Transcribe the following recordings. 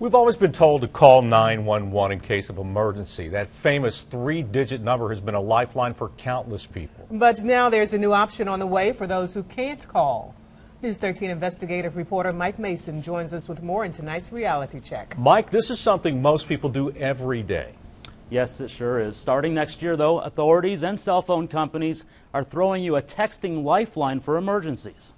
We've always been told to call 911 in case of emergency. That famous 3-digit number has been a lifeline for countless people. But now there's a new option on the way for those who can't call. News 13 investigative reporter Mike Mason joins us with more in tonight's reality check. Mike, this is something most people do every day. Yes, it sure is. Starting next year, though, authorities and cell phone companies are throwing you a texting lifeline for emergencies.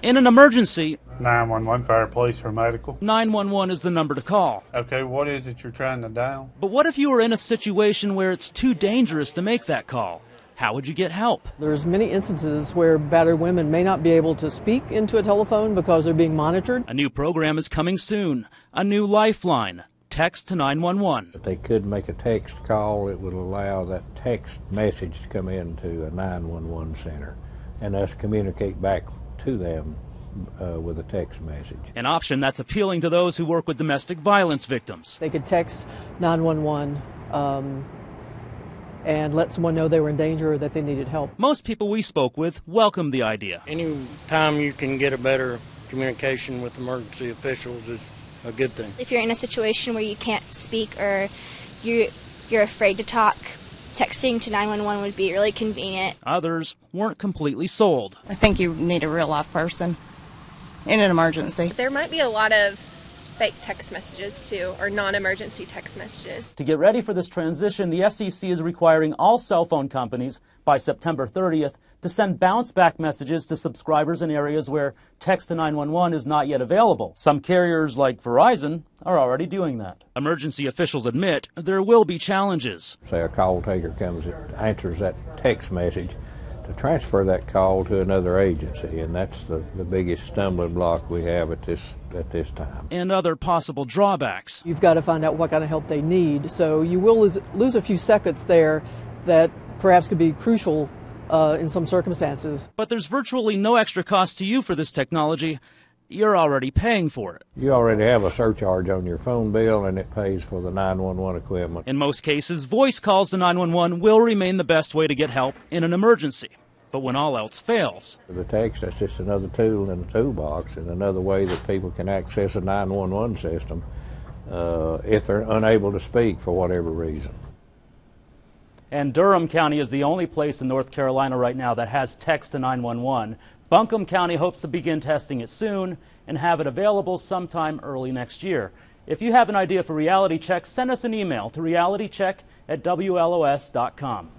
In an emergency, 911, fire, police, or medical. 911 is the number to call. Okay, what is it you're trying to dial? But what if you were in a situation where it's too dangerous to make that call? How would you get help? There's many instances where battered women may not be able to speak into a telephone because they're being monitored. A new program is coming soon. A new lifeline. Text to 911. If they could make a text call, it would allow that text message to come into a 911 center and us communicate back to them with a text message. An option that's appealing to those who work with domestic violence victims. They could text 911 and let someone know they were in danger or that they needed help. Most people we spoke with welcomed the idea. Any time you can get a better communication with emergency officials is a good thing. If you're in a situation where you can't speak or you're afraid to talk, texting to 911 would be really convenient. Others weren't completely sold. I think you need a real life person in an emergency. There might be a lot of fake text messages too, or non-emergency text messages. To get ready for this transition, the FCC is requiring all cell phone companies by September 30th to send bounce-back messages to subscribers in areas where text to 911 is not yet available. Some carriers like Verizon are already doing that. Emergency officials admit there will be challenges. Say a call taker comes and answers that text message, to transfer that call to another agency, and that's the biggest stumbling block we have at this time. And other possible drawbacks. You've got to find out what kind of help they need, so you will lose a few seconds there that perhaps could be crucial in some circumstances. But there's virtually no extra cost to you for this technology. You're already paying for it. You already have a surcharge on your phone bill, and it pays for the 911 equipment. In most cases, voice calls to 911 will remain the best way to get help in an emergency. But when all else fails, the text, that's just another tool in the toolbox and another way that people can access a 911 system if they're unable to speak for whatever reason. And Durham County is the only place in North Carolina right now that has text to 911. Buncombe County hopes to begin testing it soon and have it available sometime early next year. If you have an idea for Reality Check, send us an email to realitycheck@WLOS.com.